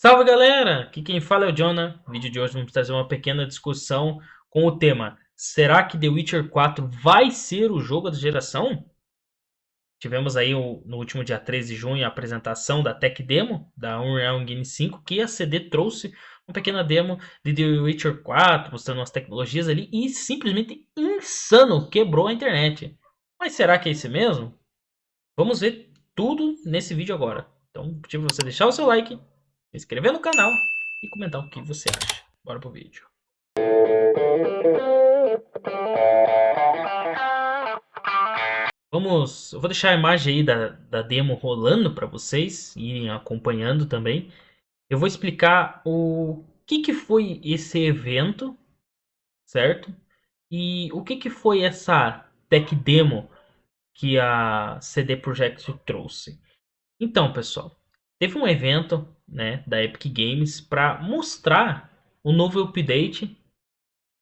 Salve galera! Aqui quem fala é o Jonah. No vídeo de hoje vamos trazer uma pequena discussão com o tema: será que The Witcher 4 vai ser o jogo da geração? Tivemos aí no último dia 13 de junho a apresentação da Tech Demo da Unreal Engine 5, que a CD trouxe uma pequena demo de The Witcher 4, mostrando umas tecnologias ali e simplesmente insano, quebrou a internet. Mas será que é esse mesmo? Vamos ver tudo nesse vídeo agora. Então, pedir você deixar o seu like, se inscrever no canal e comentar o que você acha. Bora pro vídeo. Eu vou deixar a imagem aí da demo rolando para vocês irem acompanhando também. Eu vou explicar o que foi esse evento, certo? E o que foi essa tech demo que a CD Projekt trouxe. Então, pessoal, teve um evento, né, da Epic Games para mostrar o novo update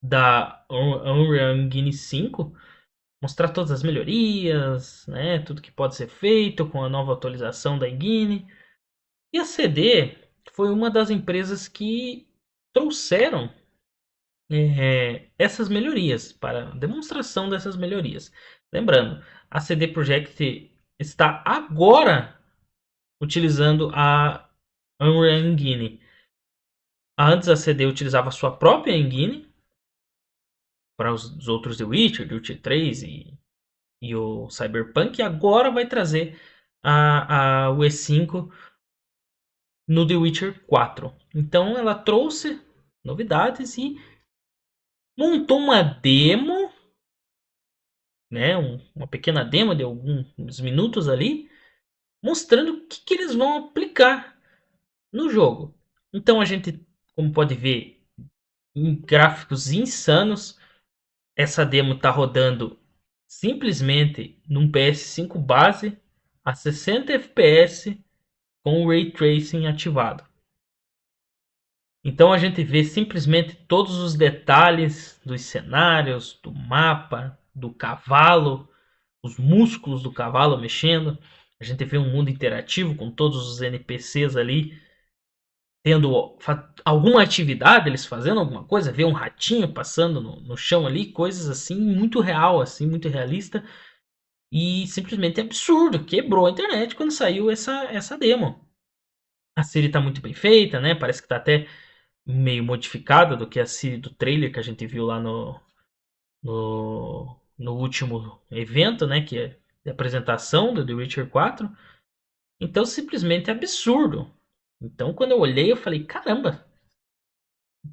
da Unreal Engine 5, mostrar todas as melhorias, né, tudo que pode ser feito com a nova atualização da Engine. E a CD foi uma das empresas que trouxeram essas melhorias, para demonstração dessas melhorias. Lembrando, a CD Projekt está agora utilizando a Unreal Engine. Antes a CD utilizava a sua própria engine para os outros The Witcher 3 e o Cyberpunk, e agora vai trazer o E5 no The Witcher 4. Então ela trouxe novidades e montou uma demo, né, uma pequena demo de alguns minutos ali, mostrando o que eles vão aplicar no jogo. Então a gente, como pode ver, em gráficos insanos, essa demo está rodando simplesmente num PS5 base a 60 FPS com o Ray Tracing ativado. Então a gente vê simplesmente todos os detalhes dos cenários, do mapa, do cavalo, os músculos do cavalo mexendo. A gente vê um mundo interativo com todos os NPCs ali tendo alguma atividade, eles fazendo alguma coisa, vê um ratinho passando no chão ali, coisas assim muito real, assim muito realista. E simplesmente absurdo, quebrou a internet quando saiu essa demo. A Siri está muito bem feita, né? Parece que está até meio modificada do que a Siri do trailer que a gente viu lá no último evento, né? Que é a apresentação do The Witcher 4. Então simplesmente é absurdo. Então quando eu olhei eu falei, caramba,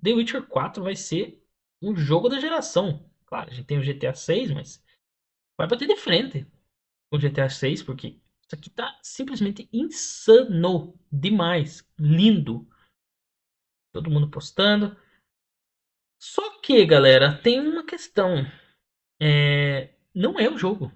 The Witcher 4 vai ser um jogo da geração. Claro, a gente tem o GTA 6, mas vai bater de frente o GTA 6, porque isso aqui tá simplesmente insano demais, lindo, todo mundo postando. Só que, galera, tem uma questão, não é o jogo.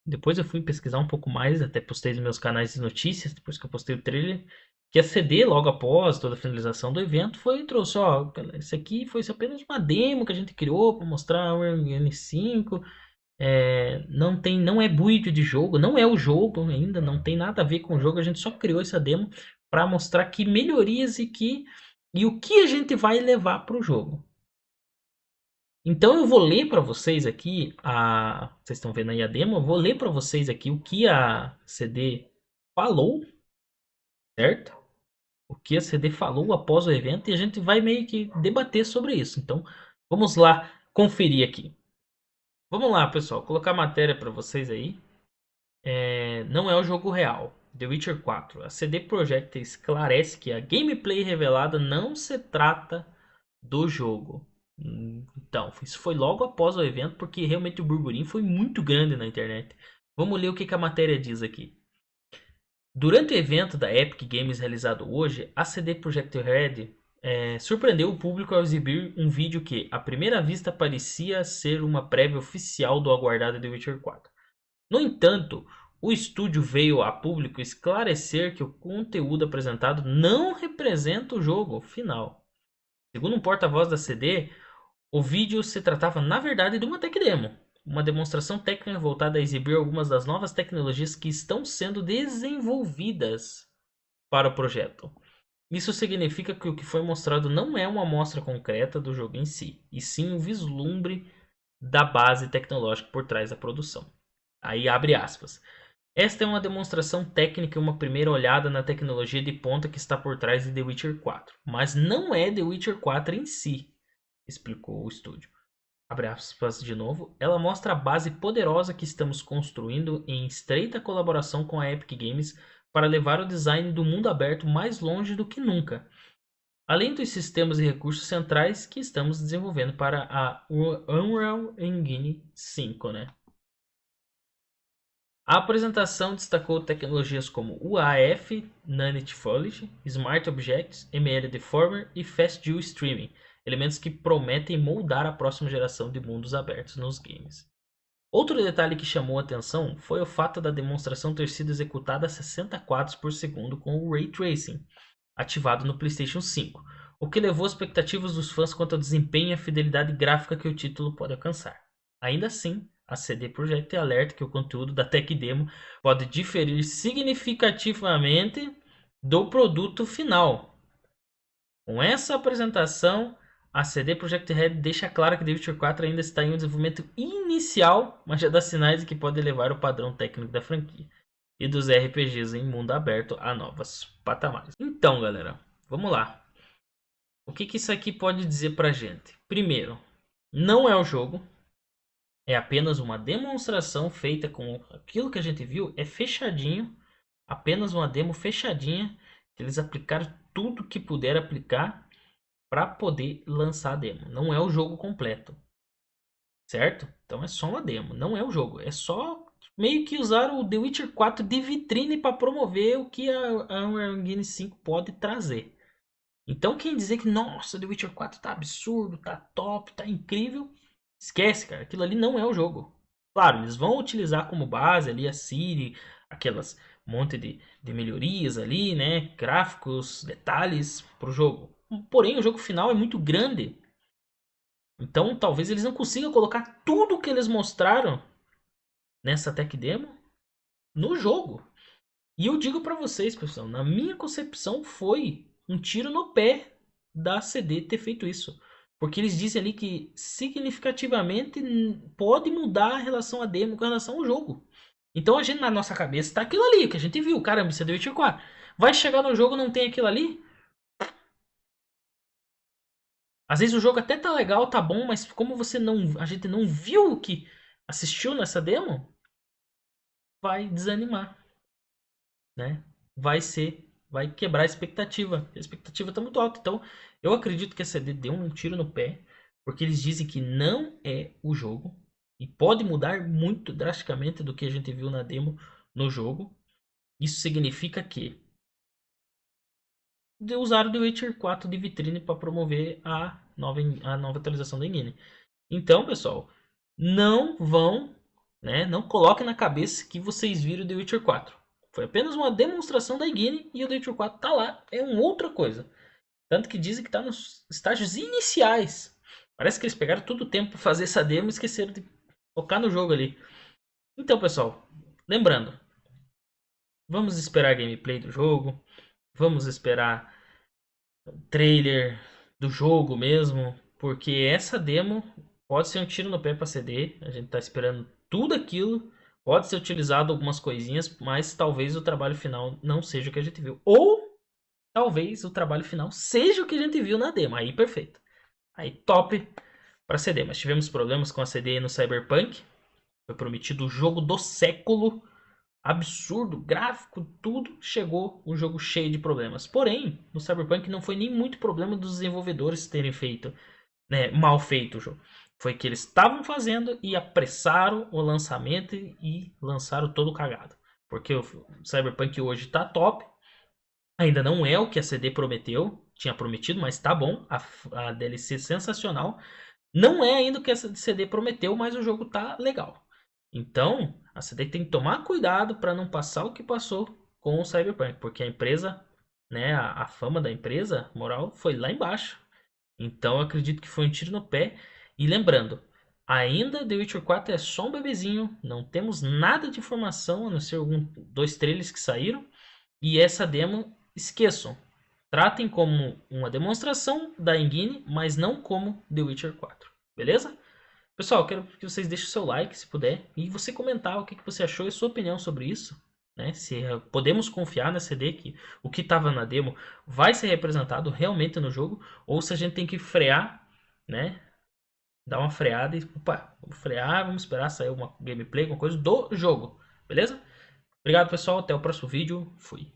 Depois eu fui pesquisar um pouco mais, até postei nos meus canais de notícias, depois que eu postei o trailer, que a CD, logo após toda a finalização do evento, foi e trouxe, ó, galera, isso aqui foi apenas uma demo que a gente criou para mostrar o N5. Não é build de jogo, não é o jogo ainda, não tem nada a ver com o jogo. A gente só criou essa demo para mostrar que melhorias e o que a gente vai levar para o jogo. Então eu vou ler para vocês aqui vocês estão vendo aí a demo, eu vou ler para vocês aqui o que a CD falou, certo? O que a CD falou após o evento e a gente vai meio que debater sobre isso. Então vamos lá conferir aqui. Vamos lá, pessoal, colocar a matéria para vocês aí. Não é o jogo real. The Witcher 4. A CD Projekt esclarece que a gameplay revelada não se trata do jogo. Então, isso foi logo após o evento, porque realmente o burburinho foi muito grande na internet. Vamos ler o que a matéria diz aqui. Durante o evento da Epic Games realizado hoje, a CD Projekt Red surpreendeu o público ao exibir um vídeo que, à primeira vista, parecia ser uma prévia oficial do aguardado The Witcher 4. No entanto, o estúdio veio a público esclarecer que o conteúdo apresentado não representa o jogo final. Segundo um porta-voz da CD, o vídeo se tratava na verdade de uma tech demo, uma demonstração técnica voltada a exibir algumas das novas tecnologias que estão sendo desenvolvidas para o projeto. Isso significa que o que foi mostrado não é uma amostra concreta do jogo em si, e sim um vislumbre da base tecnológica por trás da produção. Aí abre aspas. Esta é uma demonstração técnica e uma primeira olhada na tecnologia de ponta que está por trás de The Witcher 4, mas não é The Witcher 4 em si, explicou o estúdio. Abre aspas de novo. Ela mostra a base poderosa que estamos construindo em estreita colaboração com a Epic Games para levar o design do mundo aberto mais longe do que nunca, além dos sistemas e recursos centrais que estamos desenvolvendo para a Unreal Engine 5, né? A apresentação destacou tecnologias como UAF, Nanite Foliage, Smart Objects, ML Deformer e Fast View Streaming, elementos que prometem moldar a próxima geração de mundos abertos nos games. Outro detalhe que chamou a atenção foi o fato da demonstração ter sido executada a 60 quadros por segundo com o Ray Tracing, ativado no PlayStation 5, o que levou expectativas dos fãs quanto ao desempenho e a fidelidade gráfica que o título pode alcançar. Ainda assim, a CD Projekt alerta que o conteúdo da Tech Demo pode diferir significativamente do produto final. Com essa apresentação, a CD Projekt Red deixa claro que The Witcher 4 ainda está em um desenvolvimento inicial, mas já dá sinais de que pode elevar o padrão técnico da franquia e dos RPGs em mundo aberto a novos patamares. Então, galera, vamos lá. O que isso aqui pode dizer pra gente? Primeiro, não é o jogo, é apenas uma demonstração feita com aquilo que a gente viu, é fechadinho, apenas uma demo fechadinha, que eles aplicaram tudo que puder aplicar para poder lançar a demo. Não é o jogo completo, certo? Então é só uma demo, não é o jogo, é só meio que usar o The Witcher 4 de vitrine para promover o que a Unreal Engine 5 pode trazer. Então quem dizer que, nossa, The Witcher 4 tá absurdo, tá top, tá incrível, esquece, cara. Aquilo ali não é o jogo. Claro, eles vão utilizar como base ali a Ciri, aquelas monte de melhorias ali, né? Gráficos, detalhes pro jogo. Porém, o jogo final é muito grande. Então talvez eles não consigam colocar tudo que eles mostraram nessa tech demo no jogo. E eu digo para vocês, pessoal, na minha concepção foi um tiro no pé da CD ter feito isso. Porque eles dizem ali que significativamente pode mudar a relação a demo com relação ao jogo. Então a gente na nossa cabeça tá aquilo ali, que a gente viu, caramba, isso é The Witcher 4. Vai chegar no jogo não tem aquilo ali? Às vezes o jogo até tá legal, tá bom, mas como você não, a gente não viu o que assistiu nessa demo, vai desanimar, né? Vai quebrar a expectativa. A expectativa tá muito alta. Então, eu acredito que a CD deu um tiro no pé, porque eles dizem que não é o jogo e pode mudar muito drasticamente do que a gente viu na demo no jogo. Isso significa que usaram o The Witcher 4 de vitrine para promover a nova atualização da engine. Então, pessoal, não vão, né, não coloquem na cabeça que vocês viram The Witcher 4. Foi apenas uma demonstração da engine e o The Witcher 4 tá lá, é uma outra coisa. Tanto que dizem que está nos estágios iniciais. Parece que eles pegaram todo o tempo para fazer essa demo e esqueceram de focar no jogo ali. Então, pessoal, lembrando, vamos esperar a gameplay do jogo, vamos esperar trailer do jogo mesmo, porque essa demo pode ser um tiro no pé para CD. A gente tá esperando tudo aquilo. Pode ser utilizado algumas coisinhas, mas talvez o trabalho final não seja o que a gente viu. Ou talvez o trabalho final seja o que a gente viu na demo. Aí perfeito. Aí top para CD. Mas tivemos problemas com a CD no Cyberpunk. Foi prometido o jogo do século, absurdo, gráfico, tudo, chegou um jogo cheio de problemas. Porém, no Cyberpunk não foi nem muito problema dos desenvolvedores terem feito, né, mal feito o jogo. Foi que eles estavam fazendo e apressaram o lançamento e lançaram todo cagado. Porque o Cyberpunk hoje tá top, ainda não é o que a CD prometeu, tinha prometido, mas tá bom, a DLC sensacional. Não é ainda o que a CD prometeu, mas o jogo tá legal. Então, a CD tem que tomar cuidado para não passar o que passou com o Cyberpunk, porque a empresa, né, a fama da empresa, moral, foi lá embaixo. Então, eu acredito que foi um tiro no pé. E lembrando, ainda The Witcher 4 é só um bebezinho, não temos nada de informação, a não ser dois trailers que saíram. E essa demo, esqueçam. Tratem como uma demonstração da engine, mas não como The Witcher 4. Beleza? Pessoal, eu quero que vocês deixem o seu like, se puder, e você comentar o que você achou e sua opinião sobre isso. Né? Se podemos confiar na CD que o que estava na demo vai ser representado realmente no jogo, ou se a gente tem que frear, né? Dar uma freada e, opa, vamos frear, vamos esperar sair uma gameplay, alguma coisa do jogo. Beleza? Obrigado, pessoal. Até o próximo vídeo. Fui.